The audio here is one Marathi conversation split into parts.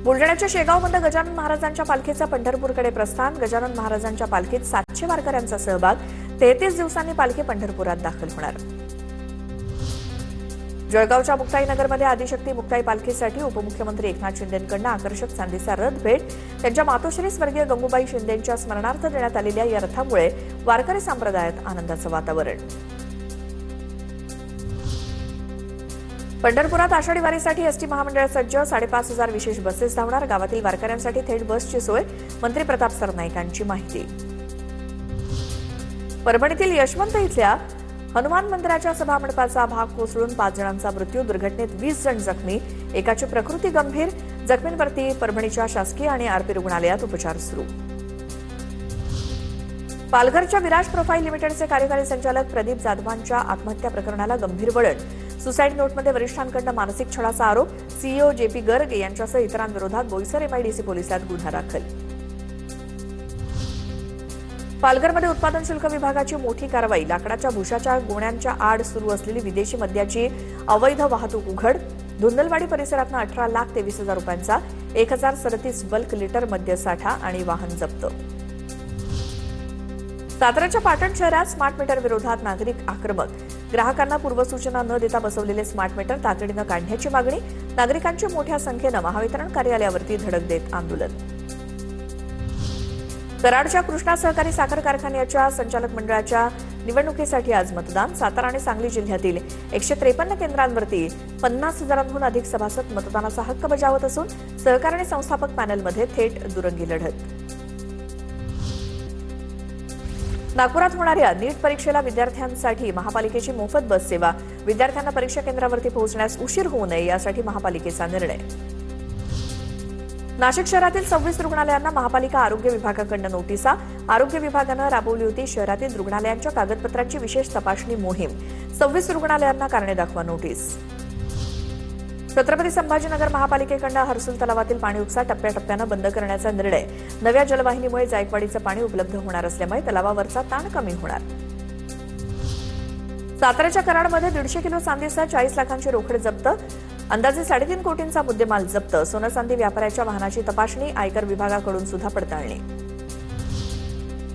बुलढाण्याच्या शेगावमध्ये गजानन महाराजांच्या पालखीचा पंढरपूरकडे प्रस्थान। गजानन महाराजांच्या पालखीत 700 वारकऱ्यांचा सहभाग। 33 दिवसांनी पालखी पंढरपुरात दाखल होणार। जळगावच्या मुक्ताईनगरमध्ये आदिशक्ती मुक्ताई पालखीसाठी उपमुख्यमंत्री एकनाथ शिंदेंकडून आकर्षक चांदीचा रथ भेट। त्यांच्या मातोश्री स्वर्गीय गंगूबाई शिंदेंच्या स्मरणार्थ देण्यात आलेल्या या रथामुळे वारकरी संप्रदायात आनंदाचं वातावरण। पंढरपुरात आषाढी वारीसाठी एसटी महामंडळ सज्ज। 5,500 विशेष बसेस धावणार। गावातील वारकऱ्यांसाठी थेट बसची सोय। मंत्री प्रताप सरनाईकांची माहिती। परभणीतील यशवंत इथल्या हनुमान मंदिराच्या सभामंडपाचा भाग कोसळून 5 जणांचा मृत्यू। दुर्घटनेत 20 जण जखमी। एकाची प्रकृती गंभीर। जखमींवरती परभणीच्या शासकीय आणि आरपी रुग्णालयात उपचार सुरू। पालघरच्या विराज प्रोफाईल लिमिटेडचे कार्यकारी संचालक प्रदीप जाधवांच्या आत्महत्या प्रकरणाला गंभीर वळण। सुसाईड नोटमध्ये वरिष्ठांकडून मानसिक छळाचा आरोप। सीईओ जेपी गर्ग यांच्यासह इतरांविरोधात बोईसर एमआयडीसी पोलिसात गुन्हा दाखल। पालघरमध्ये उत्पादन शुल्क विभागाची मोठी कारवाई। लाकडाच्या भुशाच्या गोण्यांच्या आड सुरू असलेली विदेशी मद्याची अवैध वाहतूक उघड। धुंदलवाडी परिसरातून 18,23,000 रुपयांचा 1,037 बल्क लिटर मद्यसाठा आणि वाहन जप्त। साताऱ्याच्या पाटण शहरात स्मार्ट मीटर विरोधात नागरिक आक्रमक। ग्राहकांना पूर्वसूचना न देता बसवलेले स्मार्ट मीटर तातडीनं काढण्याची मागणी। नागरिकांची मोठ्या संख्येनं महावितरण कार्यालयावरती धडक देत आंदोलन। कराडच्या कृष्णा सहकारी साखर कारखान्याच्या संचालक मंडळाच्या निवडणुकीसाठी आज मतदान। सातारा आणि सांगली जिल्ह्यातील 153 केंद्रांवरती 50,000हून अधिक सभासद मतदानाचा हक्क बजावत असून सहकार आणि संस्थापक पॅनलमध्ये थेट दुरंगी लढत। नागपुरात होणाऱ्या नीट परीक्षेला विद्यार्थ्यांसाठी महापालिकेची मोफत बस सेवा। विद्यार्थ्यांना परीक्षा केंद्रावरती पोहोचण्यास उशीर होऊ नये यासाठी महापालिकेचा निर्णय। नाशिक शहरातील 26 रुग्णालयांना महापालिका आरोग्य विभागाकडून नोटिसा। आरोग्य विभागानं राबवली होती शहरातील रुग्णालयांच्या कागदपत्रांची विशेष तपासणी मोहीम। 26 रुग्णालयांना कारणे दाखवा नोटीस। छत्रपती संभाजीनगर महापालिकेकडून हर्सुल तलावातील पाणी उपसा टप्प्याटप्प्यानं बंद करण्याचा निर्णय। नव्या जलवाहिनीमुळे जायकवाडीचं पाणी उपलब्ध होणार असल्यामुळे तलावावरचा ताण कमी होणार। साताऱ्याच्या कराडमध्ये 150 किलो चांदीसह 40 लाखांची रोकड जप्त। अंदाजे 3.5 कोटींचा मुद्देमाल जप्त। सोनं चांदी व्यापाऱ्याच्या वाहनाची तपासणी। आयकर विभागाकडून सुद्धा पडताळणी।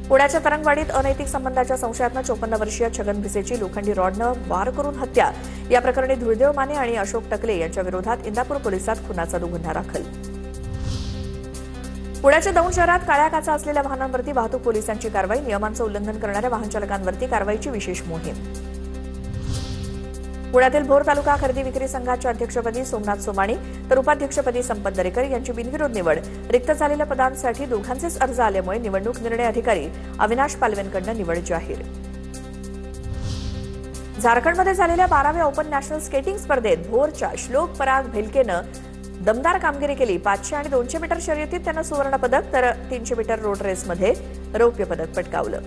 पुण्याच्या तरंगवाडीत अनैतिक संबंधाच्या संशयातनं 54 वर्षीय छगन भिसेची लोखंडी रॉडनं वार करून हत्या। या प्रकरणी धुळदेव माने आणि अशोक टकले यांच्या विरोधात इंदापूर पोलिसात खुनाचा गुन्हा दाखल। पुण्याच्या दौंड शहरात काळ्या काचा असलेल्या वाहनांवरती वाहतूक पोलिसांची कारवाई। नियमांचं उल्लंघन करणाऱ्या वाहन चालकांवरती कारवाईची विशेष मोहीम। पुण्यातील भोर तालुका खरेदी विक्री संघाच्या अध्यक्षपदी सोमनाथ सोमाणी तर उपाध्यक्षपदी संपत दरेकर यांची बिनविरोध निवड। रिक्त झालेल्या पदांसाठी दोघांचेच अर्ज आल्यामुळे निवडणूक निर्णय अधिकारी अविनाश पालवेंकडून निवड जाहीर। झारखंडमध्ये झालेल्या 12व्या ओपन नॅशनल स्केटिंग स्पर्धेत भोरच्या श्लोक पराग भेलकेनं दमदार कामगिरी केली। 500 आणि 200 मीटर शर्यतीत त्यानं सुवर्ण पदक तर 300 मीटर रोड रेसमध्ये रौप्य पदक पटकावलं।